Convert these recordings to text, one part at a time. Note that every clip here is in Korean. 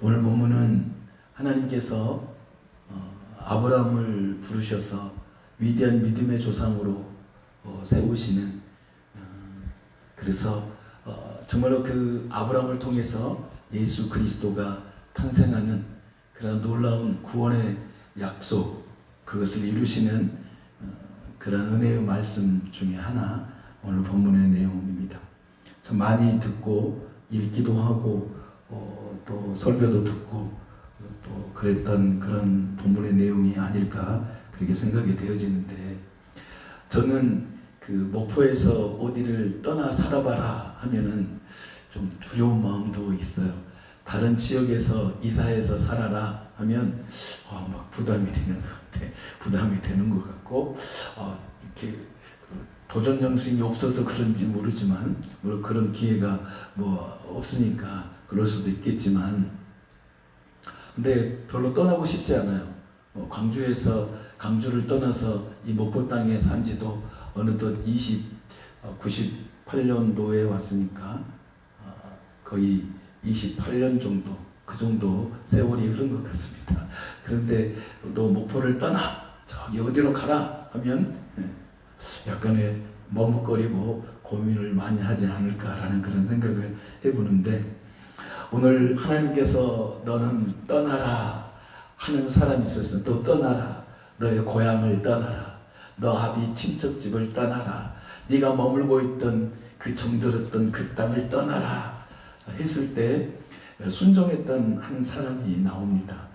오늘 본문은 하나님께서 아브라함을 부르셔서 위대한 믿음의 조상으로 세우시는, 그래서 정말로 그 아브라함을 통해서 예수 그리스도가 탄생하는 그런 놀라운 구원의 약속, 그것을 이루시는 그런 은혜의 말씀 중에 하나, 오늘 본문의 내용입니다. 참 많이 듣고 읽기도 하고 또 설교도 듣고 또 그랬던 그런 본문의 내용이 아닐까 그렇게 생각이 되어지는데, 저는 그 목포에서 어디를 떠나 살아봐라 하면은 좀 두려운 마음도 있어요. 다른 지역에서 이사해서 살아라 하면 막 부담이 되는 것 같아. 부담이 되는 것 같고 이렇게 도전 정신이 없어서 그런지 모르지만, 물론 그런 기회가 없으니까 그럴 수도 있겠지만, 근데 별로 떠나고 싶지 않아요. 강주를 떠나서 이 목포 땅에 산 지도 어느덧 98년도에 왔으니까 거의 28년 정도, 그 정도 세월이 흐른 것 같습니다. 그런데 너 목포를 떠나 저기 어디로 가라 하면 약간의 머뭇거리고 고민을 많이 하지 않을까라는 그런 생각을 해보는데, 오늘 하나님께서 너는 떠나라 하는 사람이 있었어. 또 떠나라. 너의 고향을 떠나라. 너 아비 친척집을 떠나라. 네가 머물고 있던 그 정들었던 그 땅을 떠나라 했을 때 순종했던 한 사람이 나옵니다.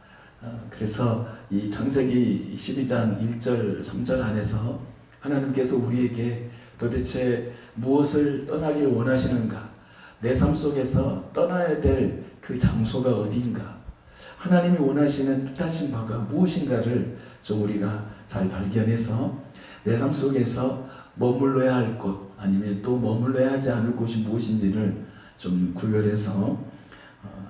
그래서 이 창세기 12장 1절 3절 안에서 하나님께서 우리에게 도대체 무엇을 떠나길 원하시는가, 내 삶 속에서 떠나야 될 그 장소가 어디인가, 하나님이 원하시는 뜻하신 바가 무엇인가를 좀 우리가 잘 발견해서 내 삶 속에서 머물러야 할 곳, 아니면 또 머물러야 하지 않을 곳이 무엇인지를 좀 구별해서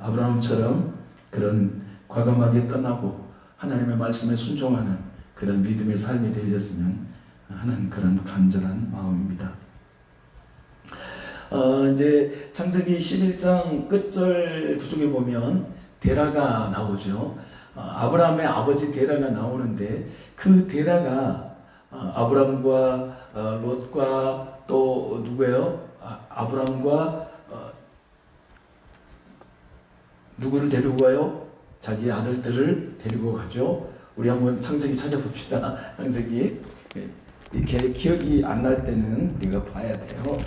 아브라함처럼 그런 과감하게 떠나고 하나님의 말씀에 순종하는 그런 믿음의 삶이 되어졌으면 하는 그런 간절한 마음입니다. 이제 창세기 11장 끝절 구절에 보면 데라가 나오죠. 아브라함의 아버지 데라가 나오는데, 그 데라가 아브라함과 롯과 또 누구예요? 아브라함과 누구를 데리고 가요? 자기 아들들을 데리고 가죠. 우리 한번 창세기 찾아봅시다. 창세기. 이렇게 기억이 안 날 때는 우리가 봐야 돼요.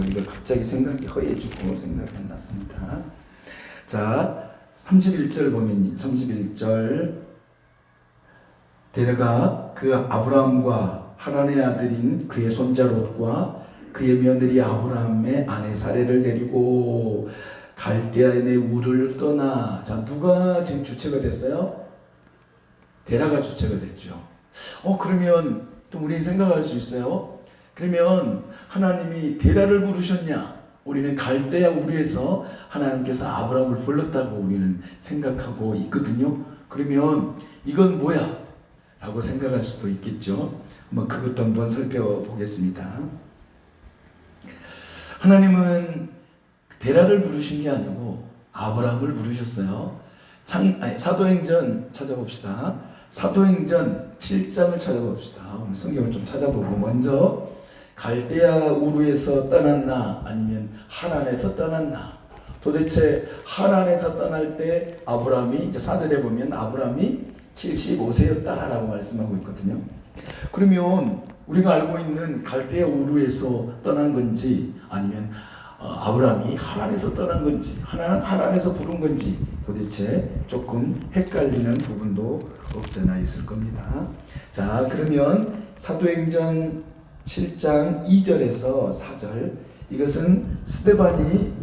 이걸 갑자기 생각이 허해지고 생각이 안 났습니다. 자, 31절 보면 31절 데라가 그 아브라함과 하란의 아들인 그의 손자 롯과 그의 며느리 아브라함의 아내 사레를 데리고 갈대아인의 우르를 떠나. 자, 누가 지금 주체가 됐어요? 데라가 주체가 됐죠. 그러면 또 우리는 생각할 수 있어요. 그러면 하나님이 데라를 부르셨냐? 우리는 갈대아 우르에서 하나님께서 아브라함을 불렀다고 우리는 생각하고 있거든요. 그러면 이건 뭐야? 라고 생각할 수도 있겠죠. 그것도 한번 살펴보겠습니다. 하나님은 데라를 부르신 게 아니고 아브라함을 부르셨어요. 사도행전 찾아봅시다. 사도행전 7장을 찾아봅시다. 오늘 성경을 좀 찾아보고, 먼저 갈대아 우르에서 떠났나 아니면 하란에서 떠났나. 도대체 하란에서 떠날 때 아브라함이, 이제 사절에 보면 아브라함이 75세였다라고 말씀하고 있거든요. 그러면 우리가 알고 있는 갈대아 우르에서 떠난 건지, 아니면 아브라함이 하란에서 떠난 건지, 하란에서 부른 건지 도대체 조금 헷갈리는 부분도 없잖아 있을 겁니다. 자, 그러면 사도행전 7장 2절에서 4절, 이것은 스데반이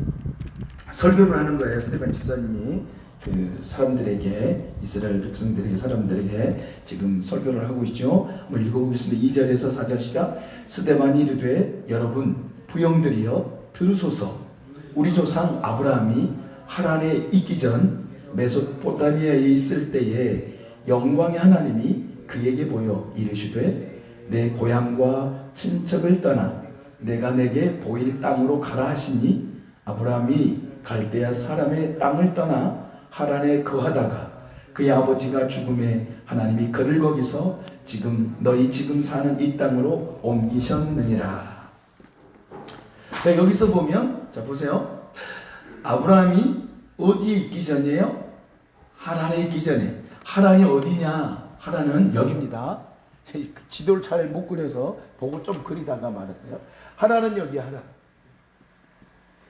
설교를 하는 거예요. 스데반 집사님이 그 사람들에게, 이스라엘 백성들에게, 사람들에게 지금 설교를 하고 있죠. 한번 읽어보겠습니다. 2절에서 4절 시작. 스데반이 이르되 여러분 부형들이여 들으소서. 우리 조상 아브라함이 하란에 있기 전 메소포타미아에 있을 때에 영광의 하나님이 그에게 보여 이르시되 내 고향과 친척을 떠나 내가 내게 보일 땅으로 가라 하시니, 아브라함이 갈대아 사람의 땅을 떠나 하란에 거하다가 그의 아버지가 죽음에 하나님이 그를 거기서 너희 지금 사는 이 땅으로 옮기셨느니라. 자, 여기서 보면, 자, 보세요. 아브라함이 어디에 있기 전이에요? 하란에 있기 전에. 하란이 어디냐? 하란은 여기입니다. 지도를 잘 못 그려서 보고 좀 그리다가 말았어요. 하란은 여기 하란.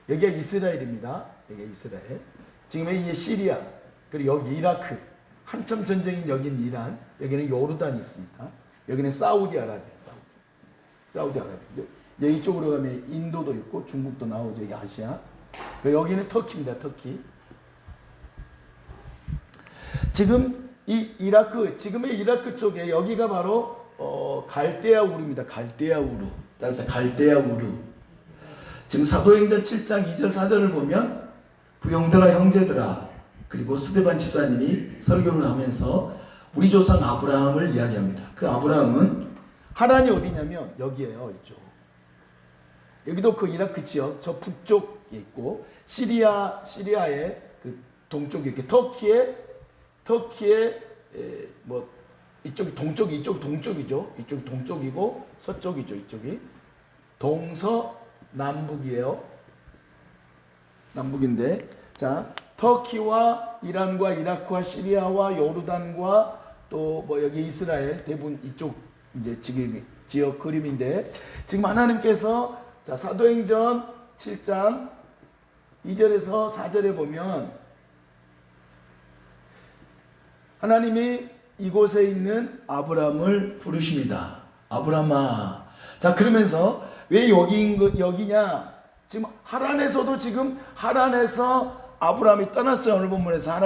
여기가 이스라엘입니다. 여기가 이스라엘. 지금은 이제 시리아, 그리고 여기 이라크. 한참 전쟁인 여기는 이란, 여기는 요르단이 있습니다. 여기는 사우디아라비아, 사우디아라비아. 여기 쪽으로 가면 인도도 있고 중국도 나오죠. 여기 아시아. 여기는 터키입니다. 터키. 지금 이 이라크, 지금의 이라크 쪽에 여기가 바로 갈대아 우르입니다. 갈대아 우르. 따라서 갈대아 우르. 지금 사도행전 7장 2절 4절을 보면 부용들아 형제들아, 그리고 스데반 집사님이 설교를 하면서 우리 조상 아브라함을 이야기합니다. 그 아브라함은 하란이 어디냐면 여기에요. 이쪽. 여기도 그 이라크 지역 저 북쪽에 있고 시리아의 그 동쪽에 이렇게 터키의 뭐 이쪽 동쪽이 이쪽 동쪽이죠. 이쪽 동쪽이고 서쪽이죠. 이쪽이 동서남북이에요. 남북인데, 자, 터키와 이란과 이라크와 시리아와 요르단과 또 뭐 여기 이스라엘 대부분 이쪽 이제 지금 지역 그림인데, 지금 하나님께서 자, 사도행전 7장 2절에서 4절에 보면 하나님이 이곳에 있는 아브라함을 부르십니다. 아브라함아. 자, 그러면서 왜 여기냐? 지금 하란에서도 지금 하란에서 아브라함이 떠났어요. 오늘 본문에서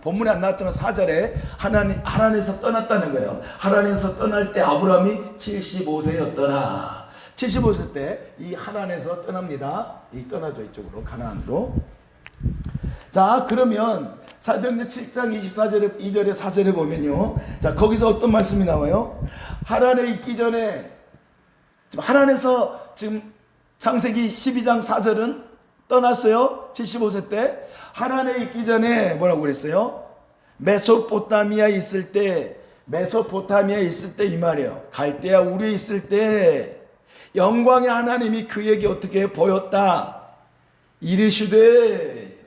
본문에 안 나왔지만 4절에 하란에서 떠났다는 거예요. 하란에서 떠날 때 아브라함이 75세였더라. 75세 때 이 하란에서 떠납니다. 떠나죠. 이쪽으로 가나안으로. 자, 그러면 사도행전 7장 24절에 2절에 4절에 보면요. 자, 거기서 어떤 말씀이 나와요? 하란에 있기 전에 지금 하란에서 지금 창세기 12장 4절은 떠났어요. 75세 때. 하란에 있기 전에 뭐라고 그랬어요? 메소포타미아에 있을 때 이 말이에요. 갈대아 우르에 있을 때 영광의 하나님이 그에게 어떻게 보였다. 이르시되,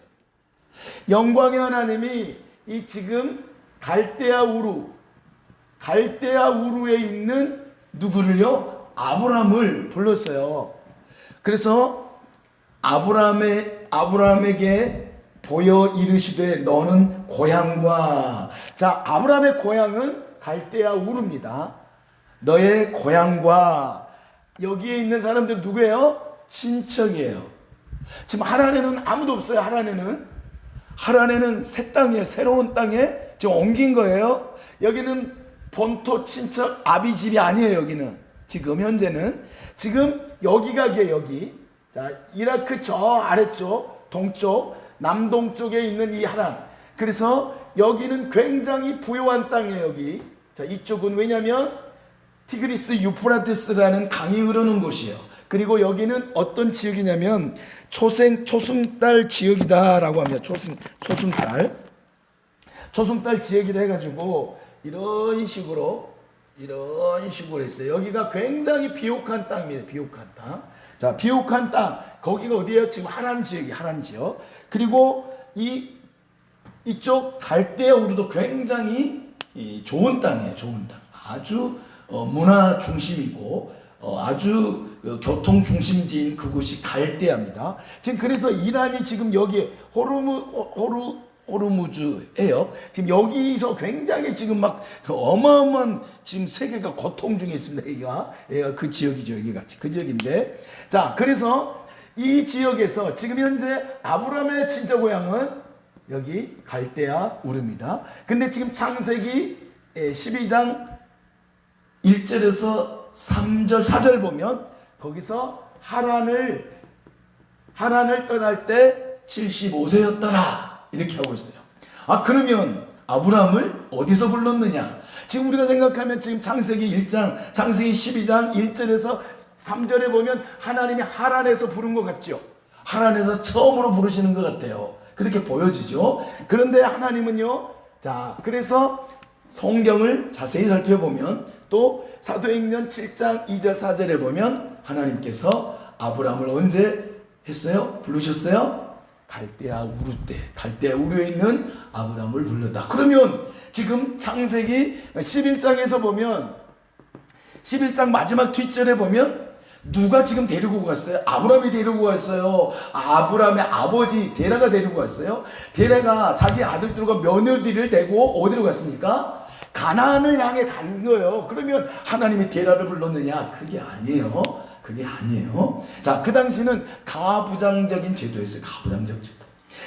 영광의 하나님이 이 지금 갈대아 우르에 있는 누구를요? 아브라함을 불렀어요. 그래서 아브라함에게 보여 이르시되 너는 고향과, 자, 아브라함의 고향은 갈대아 우르입니다. 너의 고향과, 여기에 있는 사람들 누구예요? 친척이에요. 지금 하란에는 아무도 없어요. 하란에는 새 땅이에요. 새로운 땅에 지금 옮긴 거예요. 여기는 본토 친척 아비 집이 아니에요. 여기는 지금 현재는 지금 여기가 여기. 자, 이라크 저 아래쪽 동쪽 남동쪽에 있는 이 하란. 그래서 여기는 굉장히 부유한 땅이에요. 여기. 자, 이쪽은 왜냐면 티그리스 유프라테스라는 강이 흐르는 곳이에요. 그리고 여기는 어떤 지역이냐면 초승달 지역이다라고 합니다. 초승달 지역이다 해가지고 이런 식으로 있어요. 여기가 굉장히 비옥한 땅입니다. 비옥한 땅. 자, 비옥한 땅. 거기가 어디예요? 지금 하란 지역. 그리고 이쪽 갈대아 우르도 굉장히 좋은 땅이에요. 좋은 땅. 아주 문화 중심이고 아주 교통 중심지인 그곳이 갈대아입니다. 지금 그래서 이란이 지금 여기 호르무즈예요. 지금 여기서 굉장히 지금 막 어마어마한 지금 세계가 고통 중에 있습니다. 여기가 그 지역이죠. 여기가 그 지역인데, 자, 그래서 이 지역에서 지금 현재 아브라함의 친정 고향은 여기 갈대아 우르입니다. 근데 지금 창세기 12장 1절에서 3절 4절 보면 거기서 하란을 떠날 때 75세였더라 이렇게 하고 있어요. 아, 그러면 아브라함을 어디서 불렀느냐? 지금 우리가 생각하면 지금 창세기 12장 1절에서 3절에 보면 하나님이 하란에서 부른 것 같죠? 하란에서 처음으로 부르시는 것 같아요. 그렇게 보여지죠. 그런데 하나님은요, 자, 그래서 성경을 자세히 살펴보면 또 사도행전 7장 2절 4절에 보면 하나님께서 아브라함을 언제 했어요? 부르셨어요? 갈대아 우르 때, 갈대아 우르에 있는 아브라함을 불렀다. 그러면 지금 창세기 11장에서 보면 11장 마지막 뒷절에 보면 누가 지금 데리고 갔어요? 아브라함이 데리고 갔어요. 아브라함의 아버지 데라가 데리고 갔어요. 데라가 자기 아들들과 며느리를 데리고 어디로 갔습니까? 가나안을 향해 간 거예요. 그러면 하나님이 데라를 불렀느냐? 그게 아니에요. 그게 아니에요. 자, 그 당시는 가부장적인 제도였어요. 가부장적 제도.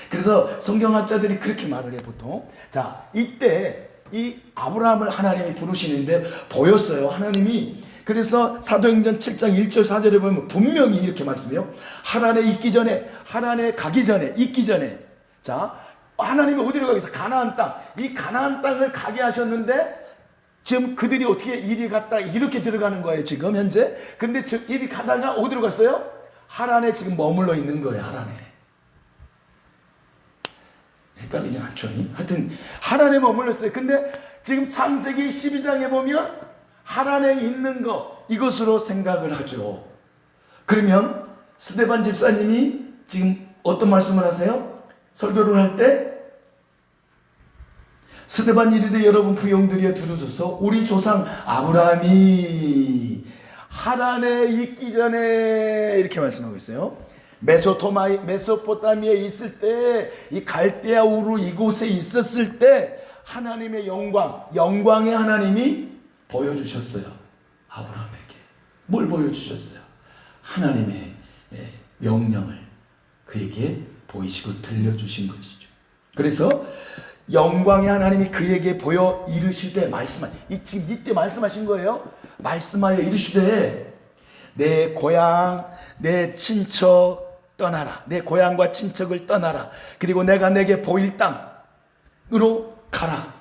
그래서 성경학자들이 그렇게 말을 해 보통. 자, 이때 이 아브라함을 하나님이 부르시는데 보였어요. 하나님이. 그래서 사도행전 7장 1절 4절에 보면 분명히 이렇게 말씀해요. 하란에 있기 전에, 하란에 가기 전에, 있기 전에. 자, 하나님이 어디로 가기 위해서? 가나안 땅. 이 가나안 땅을 가게 하셨는데 지금 그들이 어떻게 이리 갔다 이렇게 들어가는 거예요. 지금 현재. 그런데 이리 가다가 어디로 갔어요? 하란에 지금 머물러 있는 거예요. 하란에. 헷갈리지 않죠? 하여튼 하란에 머물렀어요. 근데 지금 창세기 12장에 보면 하란에 있는 거 이것으로 생각을 하죠. 그러면 스데반 집사님이 지금 어떤 말씀을 하세요? 설교를 할 때 스데반 이르되 여러분 부용들이여 들으소서 우리 조상 아브라함이 하란에 있기 전에 이렇게 말씀하고 있어요. 메소포타미아에 있을 때 이 갈대아 우르 이곳에 있었을 때 하나님의 영광의 하나님이 보여주셨어요. 아브라함에게. 뭘 보여주셨어요? 하나님의 명령을 그에게 보이시고 들려주신 것이죠. 그래서 영광의 하나님이 그에게 보여 이르시되 지금 이때 말씀하신 거예요. 말씀하여 이르시되 내 고향 내 친척 떠나라. 내 고향과 친척을 떠나라. 그리고 내가 내게 보일 땅으로 가라.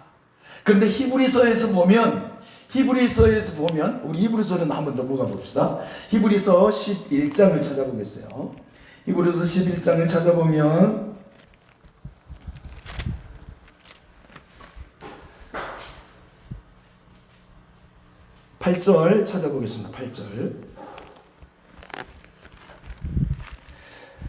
그런데 히브리서에서 보면 우리 히브리서는 한번 넘어가 봅시다. 히브리서 11장을 찾아보겠어요. 히브리서 11장을 찾아보면 8절 찾아보겠습니다.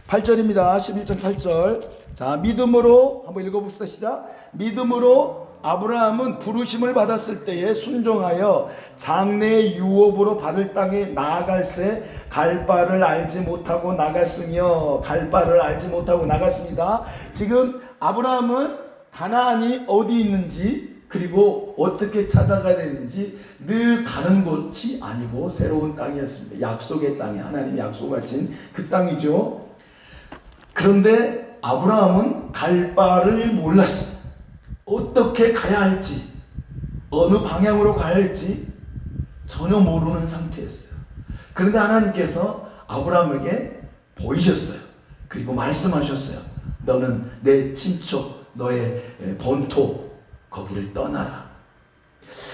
8절입니다. 11장 8절. 자, 믿음으로 한번 읽어봅시다. 시작. 믿음으로 아브라함은 부르심을 받았을 때에 순종하여 장래의 유업으로 받을 땅에 나아갈새 갈 바를 알지 못하고 나갔습니다. 지금 아브라함은 가나안이 어디 있는지 그리고 어떻게 찾아가야 되는지 늘 가는 곳이 아니고 새로운 땅이었습니다. 약속의 땅이 하나님이 약속하신 그 땅이죠. 그런데 아브라함은 갈 바를 몰랐습니다. 어떻게 가야 할지, 어느 방향으로 가야 할지 전혀 모르는 상태였어요. 그런데 하나님께서 아브라함에게 보이셨어요. 그리고 말씀하셨어요. 너는 내 친척, 너의 본토 거기를 떠나라.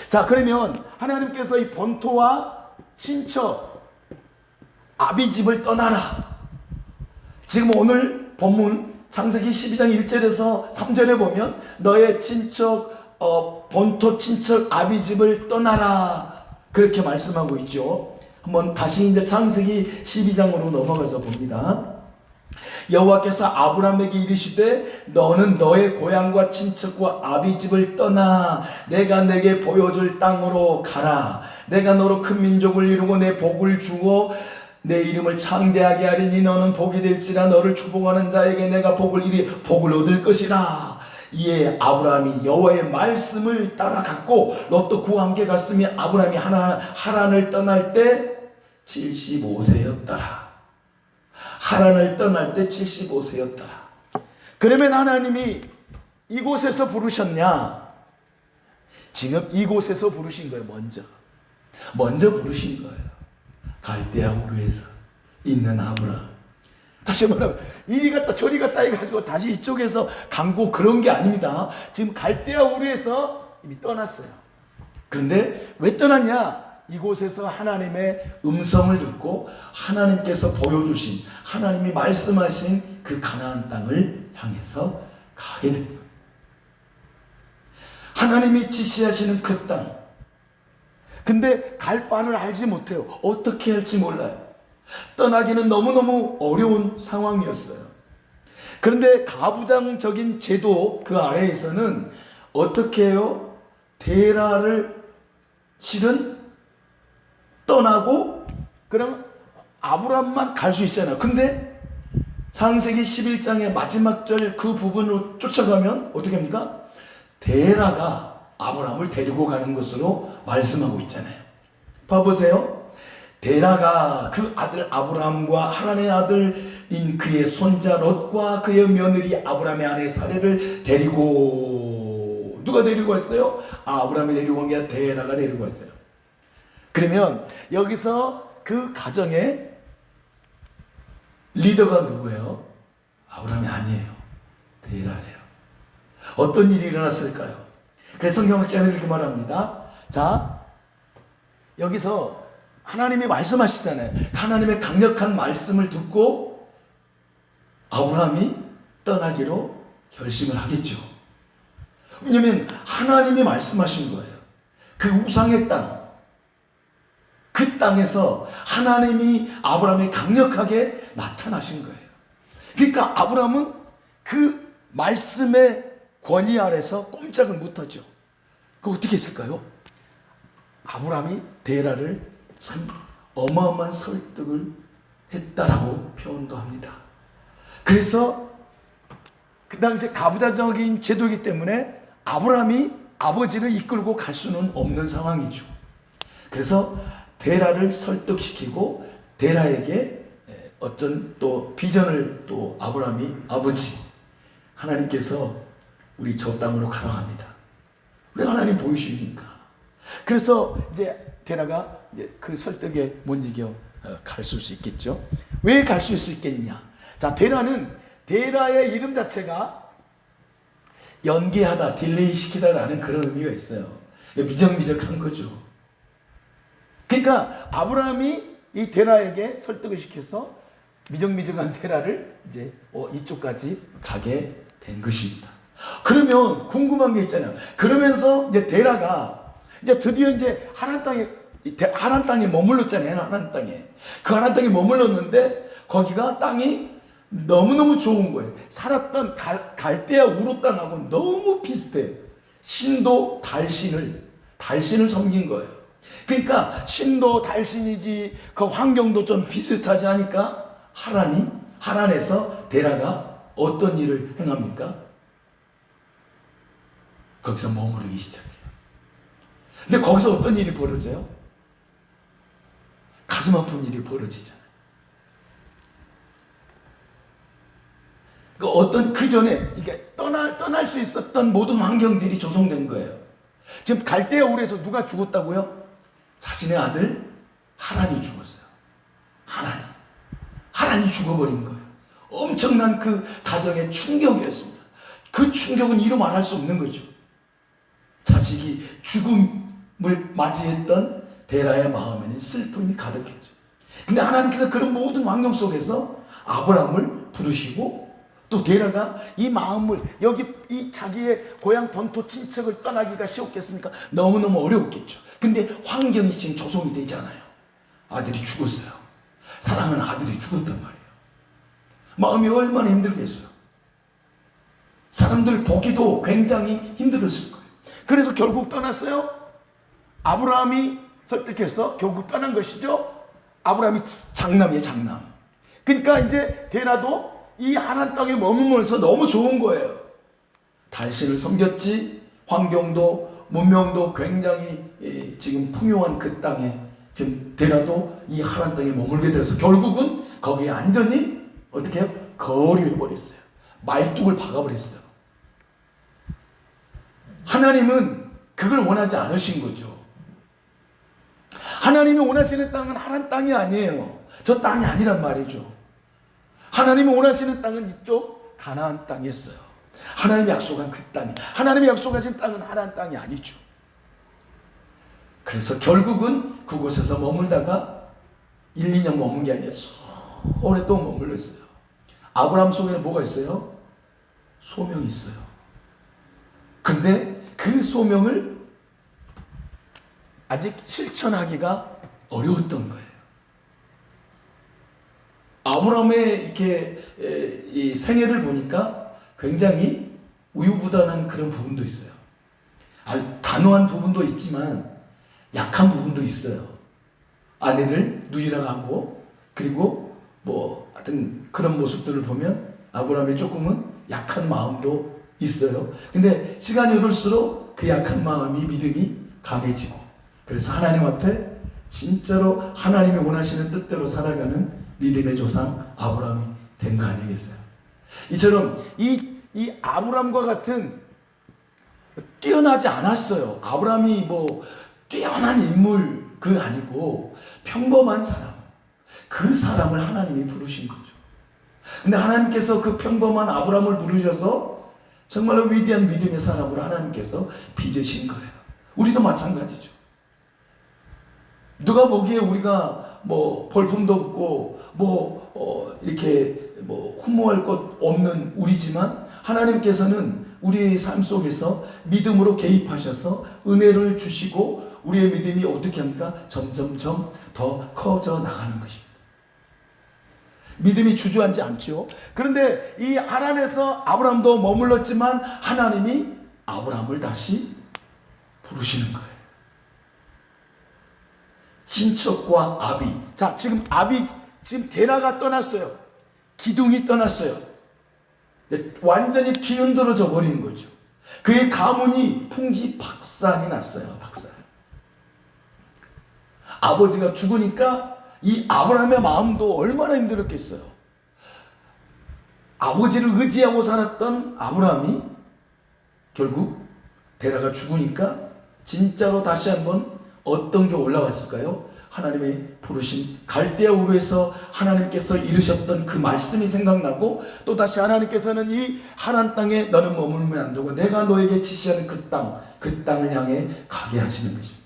자, 그러면 하나님께서 이 본토와 친척 아비집을 떠나라. 지금 오늘 본문 창세기 12장 1절에서 3절에 보면 너의 친척 본토 친척 아비집을 떠나라 그렇게 말씀하고 있죠. 한번 다시 이제 창세기 12장으로 넘어가서 봅니다. 여호와께서 아브라함에게 이르시되 너는 너의 고향과 친척과 아비집을 떠나 내가 내게 보여줄 땅으로 가라. 내가 너로 큰 민족을 이루고 내 복을 주고 내 이름을 창대하게 하리니 너는 복이 될지라 너를 축복하는 자에게 내가 복을 얻을 것이라. 이에 아브라함이 여호와의 말씀을 따라갔고 롯도 그와 함께 갔으며 아브라함이 하란을 떠날 때 75세였더라. 하란을 떠날 때 75세였더라. 그러면 하나님이 이곳에서 부르셨냐? 지금 이곳에서 부르신 거예요. 먼저 부르신 거예요. 갈대아 우르에서 있는 아브라함. 다시 말하면 이리 갔다 저리 갔다 해가지고 다시 이쪽에서 간고 그런 게 아닙니다. 지금 갈대아 우르에서 이미 떠났어요. 그런데 왜 떠났냐? 이곳에서 하나님의 음성을 듣고 하나님께서 보여주신, 하나님이 말씀하신 그 가나안 땅을 향해서 가게 됩니다. 하나님이 지시하시는 그 땅. 근데 갈 바를 알지 못해요. 어떻게 할지 몰라요. 떠나기는 너무너무 어려운 상황이었어요. 그런데 가부장적인 제도 그 아래에서는 어떻게 해요? 데라를 실은 떠나고 그럼 아브람만 갈 수 있잖아요. 근데 창세기 11장의 마지막 절 그 부분으로 쫓아가면 어떻게 합니까? 데라가 아브람을 데리고 가는 것으로 말씀하고 있잖아요. 봐보세요. 데라가 그 아들 아브람과 하란의 아들인 그의 손자 롯과 그의 며느리 아브람의 아내 사레를 데리고, 누가 데리고 왔어요? 아브람이 데리고 온 게 아니라 데라가 데리고 왔어요. 그러면 여기서 그 가정의 리더가 누구예요? 아브람이 아니에요. 데라예요. 어떤 일이 일어났을까요? 그래서 성경학자는 이렇게 말합니다. 자, 여기서 하나님이 말씀하시잖아요. 하나님의 강력한 말씀을 듣고 아브람이 떠나기로 결심을 하겠죠. 왜냐하면 하나님이 말씀하신 거예요. 그 우상의 땅, 그 땅에서 하나님이 아브람에 강력하게 나타나신 거예요. 그러니까 아브람은 그 말씀의 권위 아래서 꼼짝을 못하죠. 그 어떻게 했을까요? 아브람이 데라를 참 어마어마한 설득을 했다라고 표현도 합니다. 그래서 그 당시에 가부장적인 제도이기 때문에 아브람이 아버지를 이끌고 갈 수는 없는 상황이죠. 그래서 데라를 설득시키고 데라에게 어떤 또 비전을 또 아브람이 아버지 하나님께서 우리 저 땅으로 가라 합니다. 우리 하나님 보이시니까. 그래서 이제 데라가 이제 그 설득에 못 이겨 갈 수 있겠죠. 왜 갈 수 있겠냐? 자, 데라의 이름 자체가 연기하다, 딜레이 시키다라는 그런 의미가 있어요. 미적미적한 거죠. 그러니까 아브라함이 이 데라에게 설득을 시켜서 미적미적한 데라를 이제 이쪽까지 가게 된 것입니다. 그러면 궁금한 게 있잖아요. 그러면서 이제 데라가 이제 드디어 이제 하란 땅에 머물렀잖아요. 하란 땅에. 그 하란 땅에 머물렀는데 거기가 땅이 너무너무 좋은 거예요. 살았던 갈대아 우루 땅하고 너무 비슷해요. 신도 달신을 섬긴 거예요. 그러니까 신도 달신이지 그 환경도 좀 비슷하지 하니까 하란에서 데라가 어떤 일을 행합니까? 거기서 머무르기 시작해요. 근데 거기서 어떤 일이 벌어져요? 가슴 아픈 일이 벌어지잖아요. 그 전에 이게 떠날 수 있었던 모든 환경들이 조성된 거예요. 지금 갈대아 우르에서 누가 죽었다고요? 자신의 아들 하란이 죽었어요. 하란이 죽어버린 거예요. 엄청난 그 가정의 충격이었습니다. 그 충격은 이루 말할 수 없는 거죠. 자식이 죽음을 맞이했던 데라의 마음에는 슬픔이 가득했죠. 근데 하나님께서 그런 모든 환경 속에서 아브라함을 부르시고 또 데라가 이 마음을 이 자기의 고향 본토 친척을 떠나기가 쉬웠겠습니까? 너무너무 어려웠겠죠. 근데 환경이 지금 조성이 되지 않아요. 아들이 죽었어요. 사랑하는 아들이 죽었단 말이에요. 마음이 얼마나 힘들겠어요. 사람들 보기도 굉장히 힘들었을 거예요. 그래서 결국 떠났어요. 아브라함이 설득해서 결국 떠난 것이죠. 아브라함이 장남이에요, 장남. 그러니까 이제 데라도 이 하란 땅에 머물면서 너무 좋은 거예요. 달신을 섬겼지, 환경도 문명도 굉장히 지금 풍요한 그 땅에 지금 데라도 이 하란 땅에 머물게 돼서 결국은 거기에 안전히 어떻게 해요? 거류해버렸어요. 말뚝을 박아버렸어요. 하나님은 그걸 원하지 않으신 거죠. 하나님이 원하시는 땅은 하란 땅이 아니에요. 저 땅이 아니란 말이죠. 하나님이 원하시는 땅은 이쪽 가나안 땅이었어요. 하나님이 약속한 그 땅이, 하나님이 약속하신 땅은 하란 땅이 아니죠. 그래서 결국은 그곳에서 머물다가 1, 2년 머문 게 아니라 오랫동안 머물렀어요. 아브라함 속에는 뭐가 있어요? 소명이 있어요. 그런데 그 소명을 아직 실천하기가 어려웠던 거예요. 아브라함의 이렇게 이 생애를 보니까 굉장히 우유부단한 그런 부분도 있어요. 아주 단호한 부분도 있지만 약한 부분도 있어요. 아내를 누이라고 하고, 그리고 뭐 하여튼 그런 모습들을 보면 아브라함이 조금은 약한 마음도 있어요. 근데 시간이 흐를수록 그 약한 마음이 믿음이 강해지고, 그래서 하나님 앞에 진짜로 하나님이 원하시는 뜻대로 살아가는 믿음의 조상 아브라함이 된 거 아니겠어요? 이처럼 이 아브라함과 같은 뛰어나지 않았어요. 아브라함이 뭐 뛰어난 인물 그 아니고 평범한 사람, 그 사람을 하나님이 부르신 거죠. 근데 하나님께서 그 평범한 아브라함을 부르셔서 정말로 위대한 믿음의 사람으로 하나님께서 빚으신 거예요. 우리도 마찬가지죠. 누가 보기에 우리가 뭐 볼품도 없고 이렇게 흠모할 것 없는 우리지만 하나님께서는 우리의 삶 속에서 믿음으로 개입하셔서 은혜를 주시고 우리의 믿음이 어떻게 합니까? 점점점 더 커져 나가는 것입니다. 믿음이 주저앉지 않죠. 그런데 이 하란에서 아브라함도 머물렀지만 하나님이 아브라함을 다시 부르시는 거예요. 친척과 아비. 자, 지금 지금 데라가 떠났어요. 기둥이 떠났어요. 완전히 뒤흔들어져 버리는 거죠. 그의 가문이 풍지박산이 났어요. 박산. 아버지가 죽으니까 이 아브라함의 마음도 얼마나 힘들었겠어요. 아버지를 의지하고 살았던 아브라함이 결국 데라가 죽으니까 진짜로 다시 한번 어떤 게 올라왔을까요? 하나님의 부르신 갈대아 우르에서 하나님께서 이루셨던 그 말씀이 생각나고, 또 다시 하나님께서는 이 하란 땅에 너는 머물면 안 되고 내가 너에게 지시하는 그 땅을 향해 가게 하시는 것입니다.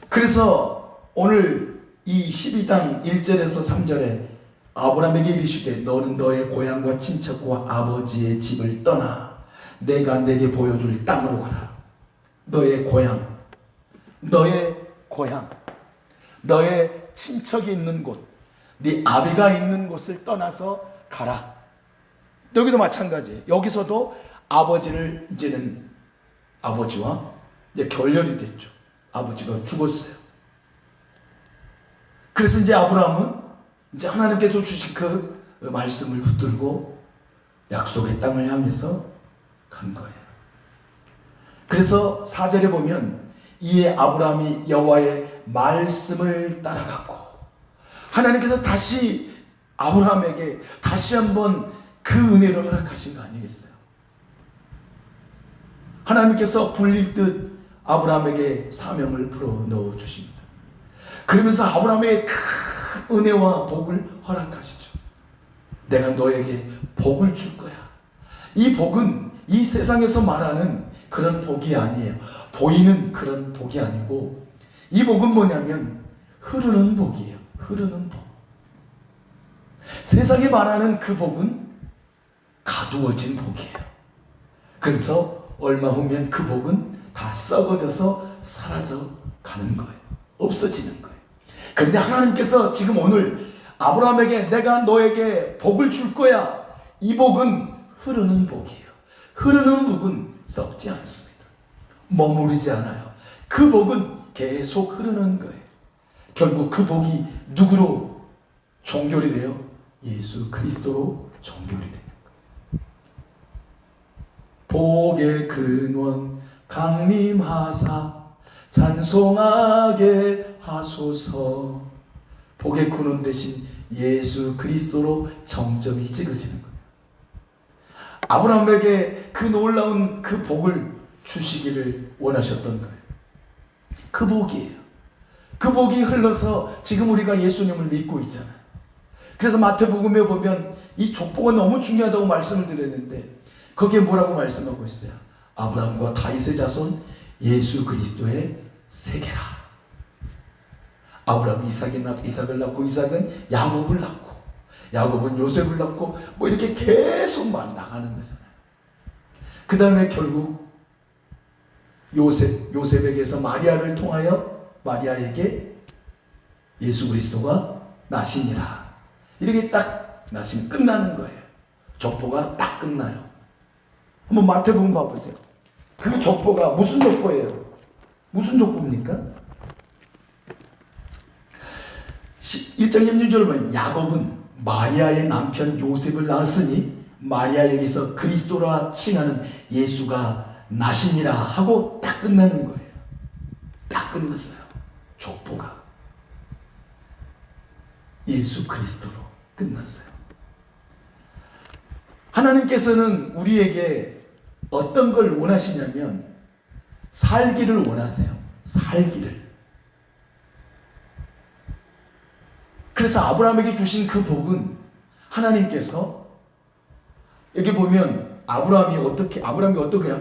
그래서 오늘 이 12장 1절에서 3절에 아브라함에게 이르시되 너는 너의 고향과 친척과 아버지의 집을 떠나 내가 내게 보여줄 땅으로 가라. 너의 고향, 너의 친척이 있는 곳, 네 아비가 있는 곳을 떠나서 가라. 여기도 마찬가지예요. 여기서도 아버지를 이제는 아버지와 이제 결렬이 됐죠. 아버지가 죽었어요. 그래서 이제 아브라함은 이제 하나님께서 주신 그 말씀을 붙들고 약속의 땅을 향해서 간 거예요. 그래서 4절에 보면 이에 아브라함이 여호와의 말씀을 따라갔고, 하나님께서 다시 아브라함에게 다시 한번 그 은혜를 허락하신 거 아니겠어요? 하나님께서 불릴 듯 아브라함에게 사명을 불어넣어 주십니다. 그러면서 아브라함에게 큰 은혜와 복을 허락하시죠. 내가 너에게 복을 줄 거야. 이 복은 이 세상에서 말하는 그런 복이 아니에요. 보이는 그런 복이 아니고, 이 복은 뭐냐면 흐르는 복이에요. 흐르는 복. 세상이 말하는 그 복은 가두어진 복이에요. 그래서 얼마 후면 그 복은 다 썩어져서 사라져 가는 거예요. 없어지는 거예요. 그런데 하나님께서 지금 오늘 아브라함에게 내가 너에게 복을 줄 거야. 이 복은 흐르는 복이에요. 흐르는 복은 썩지 않습니다. 머무르지 않아요. 그 복은 계속 흐르는 거예요. 결국 그 복이 누구로 종결이 돼요? 예수 그리스도로 종결이 되는 거예요. 복의 근원 강림하사 찬송하게 하소서. 복의 근원 대신 예수 그리스도로 정점이 찍어지는 거예요. 아브라함에게 그 놀라운 그 복을 주시기를 원하셨던 거예요. 그 복이에요. 그 복이 흘러서 지금 우리가 예수님을 믿고 있잖아요. 그래서 마태복음에 보면 이 족보가 너무 중요하다고 말씀을 드렸는데 거기에 뭐라고 말씀하고 있어요? 아브라함과 다윗의 자손 예수 그리스도의 세계라. 아브라함이 이삭을 낳고 이삭은 야곱을 낳고 야곱은 요셉을 낳고 뭐 이렇게 계속 막 나가는 거잖아요. 그 다음에 결국 요셉에게서 마리아를 통하여 마리아에게 예수 그리스도가 나시니라. 이렇게 딱 나시면 끝나는 거예요. 족보가 딱 끝나요. 한번 마태복음 봐보세요. 그 족보가 무슨 족보예요? 무슨 족보입니까? 1장 16절 보면 야곱은 마리아의 남편 요셉을 낳았으니 마리아에게서 그리스도라 칭하는 예수가 나시니라 하고 딱 끝나는 거예요. 딱 끝났어요. 족보가 예수 그리스도로 끝났어요. 하나님께서는 우리에게 어떤 걸 원하시냐면 살기를 원하세요. 살기를. 그래서 아브라함에게 주신 그 복은 하나님께서 여기 보면 아브라함이 어떻게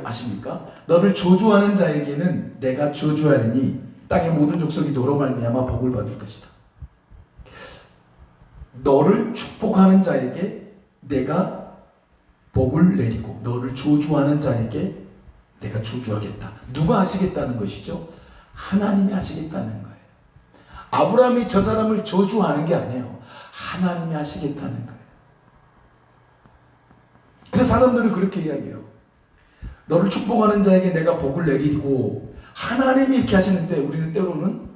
아십니까? 너를 저주하는 자에게는 내가 저주하리니 땅의 모든 족속이 너로 말미암아 복을 받을 것이다. 너를 축복하는 자에게 내가 복을 내리고 너를 저주하는 자에게 내가 저주하겠다. 누가 하시겠다는 것이죠? 하나님이 하시겠다는 거예요. 아브라함이 저 사람을 저주하는 게 아니에요. 하나님이 하시겠다는 거예요. 그래서 사람들은 그렇게 이야기해요. 너를 축복하는 자에게 내가 복을 내리고 하나님이 이렇게 하시는데 우리는 때로는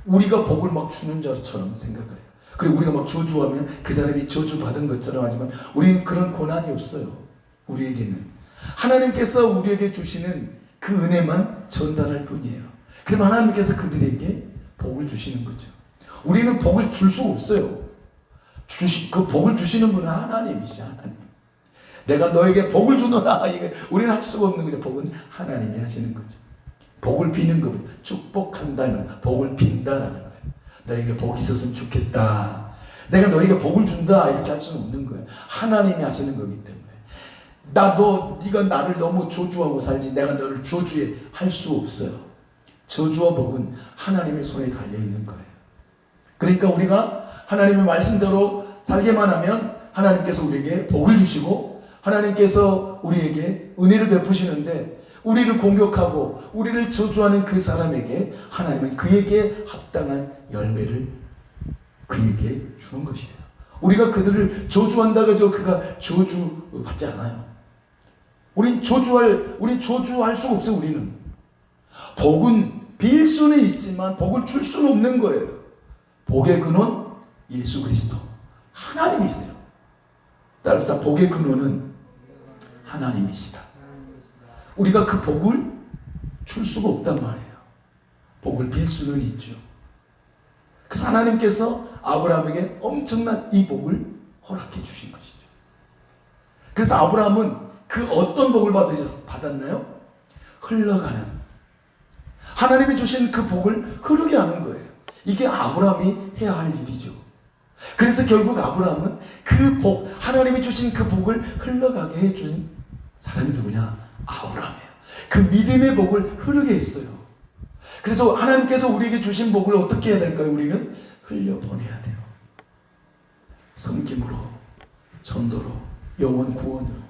우리가 복을 막 주는 자처럼 생각을 해요. 그리고 우리가 막 저주하면 그 사람이 저주받은 것처럼 하지만 우리는 그런 고난이 없어요. 우리에게는 하나님께서 우리에게 주시는 그 은혜만 전달할 뿐이에요. 그럼 하나님께서 그들에게 복을 주시는 거죠. 우리는 복을 줄 수 없어요. 그 복을 주시는 분은 하나님이시죠. 하나님. 내가 너에게 복을 주노라. 이게 우리는 할 수가 없는 거죠. 복은 하나님이 하시는 거죠. 복을 비는 것, 축복한다는 복을 빈다라는 거예요. 너에게 복이 있었으면 좋겠다. 내가 너에게 복을 준다. 이렇게 할 수는 없는 거예요. 하나님이 하시는 거기 때문에. 네가 나를 너무 저주하고 살지 내가 너를 저주해 할 수 없어요. 저주와 복은 하나님의 손에 달려있는 거예요. 그러니까 우리가 하나님의 말씀대로 살게만 하면 하나님께서 우리에게 복을 주시고 하나님께서 우리에게 은혜를 베푸시는데 우리를 공격하고 우리를 저주하는 그 사람에게 하나님은 그에게 합당한 열매를 그에게 주는 것이에요. 우리가 그들을 저주한다고 해서 그가 저주받지 않아요. 우린 저주할 수가 없어요. 우리는 복은 빌 수는 있지만 복을 줄 수는 없는 거예요. 복의 근원 예수 그리스도 하나님이세요. 따라서 복의 근원은 하나님이시다. 우리가 그 복을 줄 수가 없단 말이에요. 복을 빌 수는 있죠. 그래서 하나님께서 아브라함에게 엄청난 이 복을 허락해 주신 것이죠. 그래서 아브라함은 그 어떤 복을 받았나요? 흘러가는 하나님이 주신 그 복을 흐르게 하는 거예요. 이게 아브라함이 해야 할 일이죠. 그래서 결국 아브라함은 그 복, 하나님이 주신 그 복을 흘러가게 해준 사람이 누구냐? 아브라함이에요. 그 믿음의 복을 흐르게 했어요. 그래서 하나님께서 우리에게 주신 복을 어떻게 해야 될까요? 우리는 흘려보내야 돼요. 섬김으로, 전도로, 영혼 구원으로.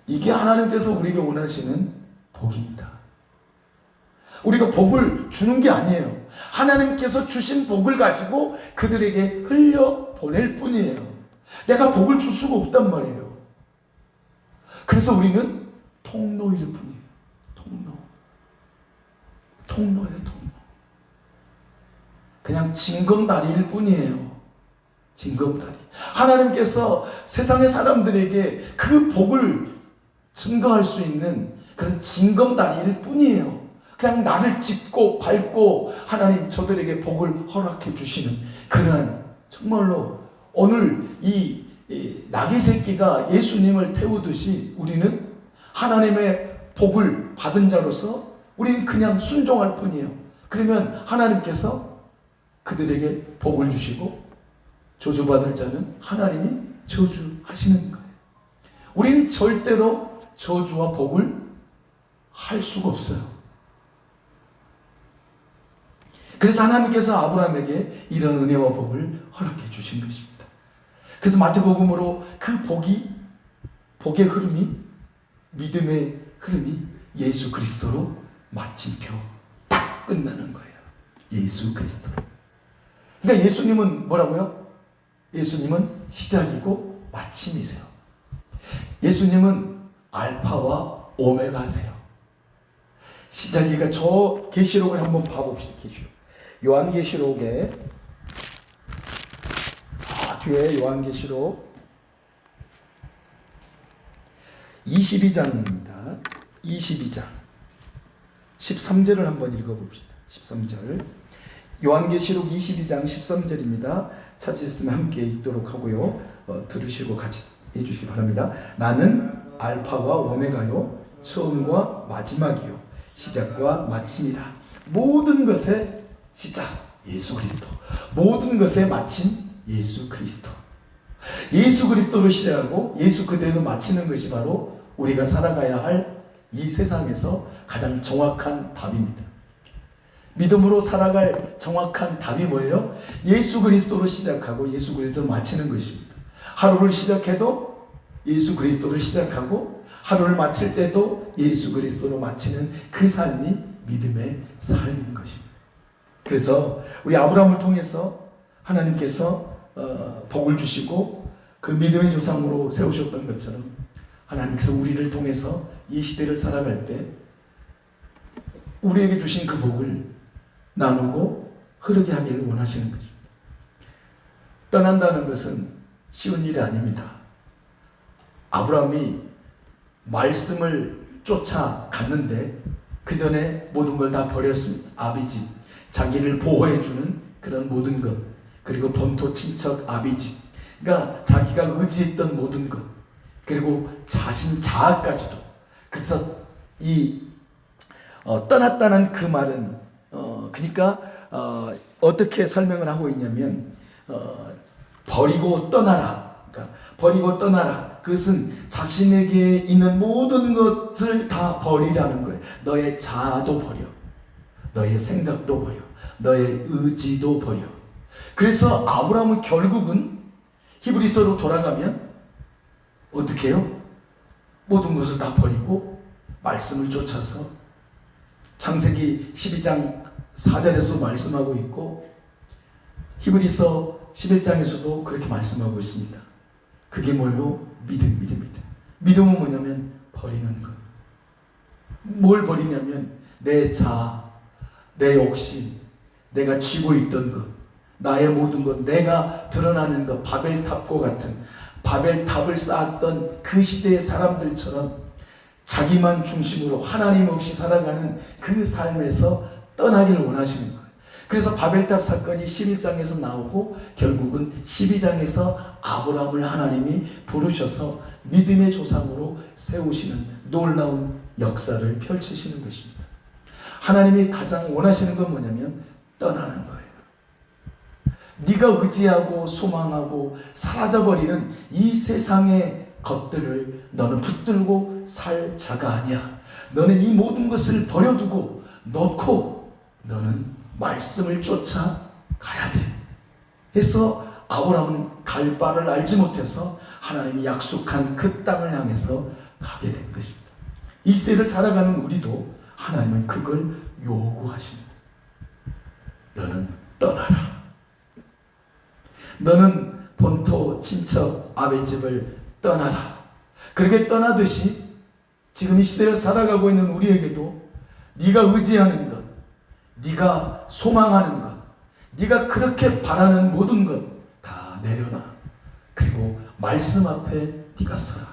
이게 하나님께서 우리에게 원하시는 복입니다. 우리가 복을 주는 게 아니에요. 하나님께서 주신 복을 가지고 그들에게 흘려보낼 뿐이에요. 내가 복을 줄 수가 없단 말이에요. 그래서 우리는 통로일 뿐이에요. 통로예요. 그냥 징검다리일 뿐이에요. 징검다리. 하나님께서 세상의 사람들에게 그 복을 증거할 수 있는 그런 징검다리일 뿐이에요. 그냥 나를 짚고 밟고 하나님 저들에게 복을 허락해 주시는 그러한 정말로 오늘 이 나귀 새끼가 예수님을 태우듯이 우리는 하나님의 복을 받은 자로서 우리는 그냥 순종할 뿐이에요. 그러면 하나님께서 그들에게 복을 주시고 저주받을 자는 하나님이 저주하시는 거예요. 우리는 절대로 저주와 복을 할 수가 없어요. 그래서 하나님께서 아브라함에게 이런 은혜와 복을 허락해 주신 것입니다. 그래서 마태복음으로 그 복의 흐름이, 믿음의 흐름이 예수 그리스도로 마침표 딱 끝나는 거예요. 예수 그리스도. 그러니까 예수님은 뭐라고요? 예수님은 시작이고 마침이세요. 예수님은 알파와 오메가세요. 시작이가 저 계시록을 한번 봐봅시다. 계시록. 요한계시록에 뒤에 요한계시록 22장입니다. 22장 13절을 한번 읽어봅시다. 13절. 요한계시록 22장 13절입니다. 찾으셨으면 함께 읽도록 하고요. 들으시고 같이 해주시기 바랍니다. 나는 알파와 오메가요, 처음과 마지막이요, 시작과 마침이라. 모든 것의 시작 예수 그리스도, 모든 것의 마침 예수 그리스도. 예수 그리스도로 시작하고 예수 그대로 마치는 것이 바로 우리가 살아가야 할 이 세상에서 가장 정확한 답입니다. 믿음으로 살아갈 정확한 답이 뭐예요? 예수 그리스도로 시작하고 예수 그리스도로 마치는 것입니다. 하루를 시작해도 예수 그리스도를 시작하고 하루를 마칠 때도 예수 그리스도로 마치는 그 삶이 믿음의 삶인 것입니다. 그래서 우리 아브라함을 통해서 하나님께서 복을 주시고 그 믿음의 조상으로 세우셨던 것처럼 하나님께서 우리를 통해서 이 시대를 살아갈 때 우리에게 주신 그 복을 나누고 흐르게 하기를 원하시는 것입니다. 떠난다는 것은 쉬운 일이 아닙니다. 아브라함이 말씀을 쫓아갔는데 그 전에 모든 걸 다 버렸습니다. 아비집, 자기를 보호해주는 그런 모든 것, 그리고 본토 친척 아비집, 그러니까 자기가 의지했던 모든 것, 그리고 자신 자아까지도. 그래서 떠났다는 그 말은 그러니까 어떻게 설명을 하고 있냐면 버리고 떠나라. 그러니까 버리고 떠나라. 그것은 자신에게 있는 모든 것을 다 버리라는 거예요. 너의 자아도 버려, 너의 생각도 버려, 너의 의지도 버려. 그래서 아브라함은 결국은 히브리서로 돌아가면 어떻게 해요? 모든 것을 다 버리고 말씀을 쫓아서 창세기 12장 4절에서 말씀하고 있고 히브리서 11장에서도 그렇게 말씀하고 있습니다. 그게 뭐예요? 믿음입니다. 믿음은 뭐냐면 버리는 것. 뭘 버리냐면 내 자아, 내 욕심, 내가 쥐고 있던 것, 나의 모든 것, 내가 드러나는 것, 바벨탑과 같은 바벨탑을 쌓았던 그 시대의 사람들처럼 자기만 중심으로 하나님 없이 살아가는 그 삶에서 떠나기를 원하시는 거예요. 그래서 바벨탑 사건이 11장에서 나오고 결국은 12장에서 아브라함을 하나님이 부르셔서 믿음의 조상으로 세우시는 놀라운 역사를 펼치시는 것입니다. 하나님이 가장 원하시는 건 뭐냐면 떠나는 거예요. 네가 의지하고 소망하고 사라져버리는 이 세상의 것들을 너는 붙들고 살 자가 아니야. 너는 이 모든 것을 버려두고 놓고 너는 말씀을 쫓아가야 돼. 해서 아브라함은 갈 바를 알지 못해서 하나님이 약속한 그 땅을 향해서 가게 된 것입니다. 이 시대를 살아가는 우리도 하나님은 그걸 요구하십니다. 너는 떠나라. 너는 본토 친척 아비집을 떠나라. 그렇게 떠나듯이 지금 이 시대를 살아가고 있는 우리에게도 네가 의지하는 것, 네가 소망하는 것, 네가 그렇게 바라는 모든 것 다 내려놔. 그리고 말씀 앞에 네가 서라.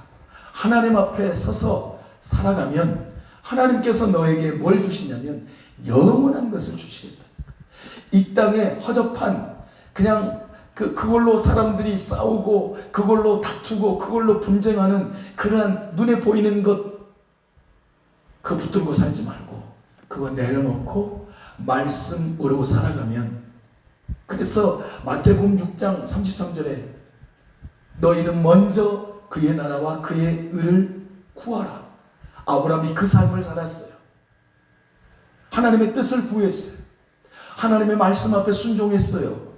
하나님 앞에 서서 살아가면 하나님께서 너에게 뭘 주시냐면 영원한 것을 주시겠다. 이 땅에 허접한 그냥 그걸로 사람들이 싸우고 그걸로 다투고 그걸로 분쟁하는 그러한 눈에 보이는 것 그거 붙들고 살지 말고 그거 내려놓고 말씀으로 살아가면, 그래서 마태복음 6장 33절에 너희는 먼저 그의 나라와 그의 의를 구하라. 아브라함이 그 삶을 살았어요. 하나님의 뜻을 구했어요. 하나님의 말씀 앞에 순종했어요.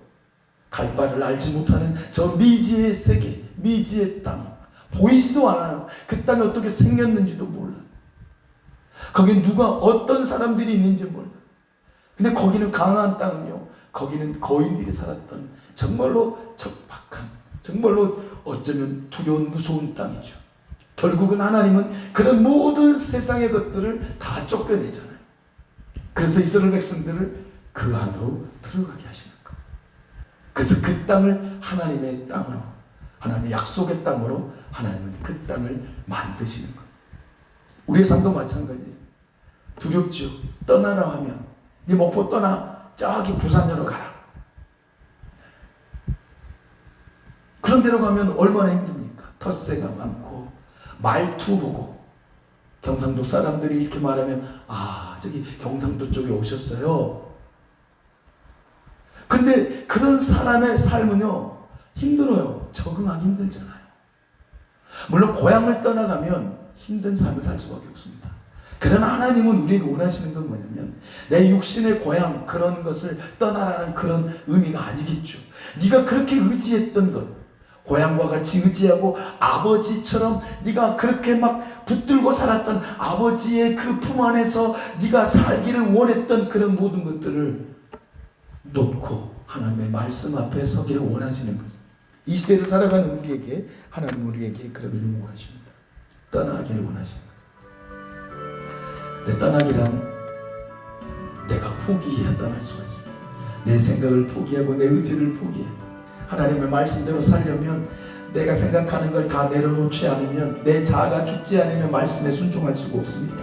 갈 바를 알지 못하는 저 미지의 세계, 미지의 땅, 보이지도 않아요. 그 땅이 어떻게 생겼는지도 몰라. 거긴 누가 어떤 사람들이 있는지 몰라. 근데 거기는 가나안 땅은요, 거기는 거인들이 살았던 정말로 적박한, 정말로 어쩌면 두려운 무서운 땅이죠. 결국은 하나님은 그런 모든 세상의 것들을 다 쫓겨내잖아요. 그래서 이스라엘 백성들을 그 안으로 들어가게 하시는 거예요. 그래서 그 땅을 하나님의 땅으로, 하나님의 약속의 땅으로 하나님은 그 땅을 만드시는 거예요. 우리의 삶도 마찬가지예요. 두렵죠. 떠나라 하면 네 목포 떠나 저기 부산으로 가라. 그런 데로 가면 얼마나 힘듭니까? 텃세가 많고 말투 보고, 경상도 사람들이 이렇게 말하면 아, 저기 경상도 쪽에 오셨어요. 근데 그런 사람의 삶은요, 힘들어요. 적응하기 힘들잖아요. 물론 고향을 떠나가면 힘든 삶을 살 수밖에 없습니다. 그러나 하나님은 우리에게 원하시는 건 뭐냐면 내 육신의 고향, 그런 것을 떠나라는 그런 의미가 아니겠죠. 네가 그렇게 의지했던 것, 고향과 같이 의지하고 아버지처럼 네가 그렇게 막 붙들고 살았던 아버지의 그 품 안에서 네가 살기를 원했던 그런 모든 것들을 놓고 하나님의 말씀 앞에 서기를 원하시는 거죠. 이 시대를 살아가는 우리에게 하나님 우리에게 그런 요구하십니다. 떠나기를 원하십니다. 내 떠나기란 내가 포기해야 떠날 수가 있습니다. 내 생각을 포기하고 내 의지를 포기해 하나님의 말씀대로 살려면 내가 생각하는 걸 다 내려놓지 않으면, 내 자아가 죽지 않으면 말씀에 순종할 수가 없습니다.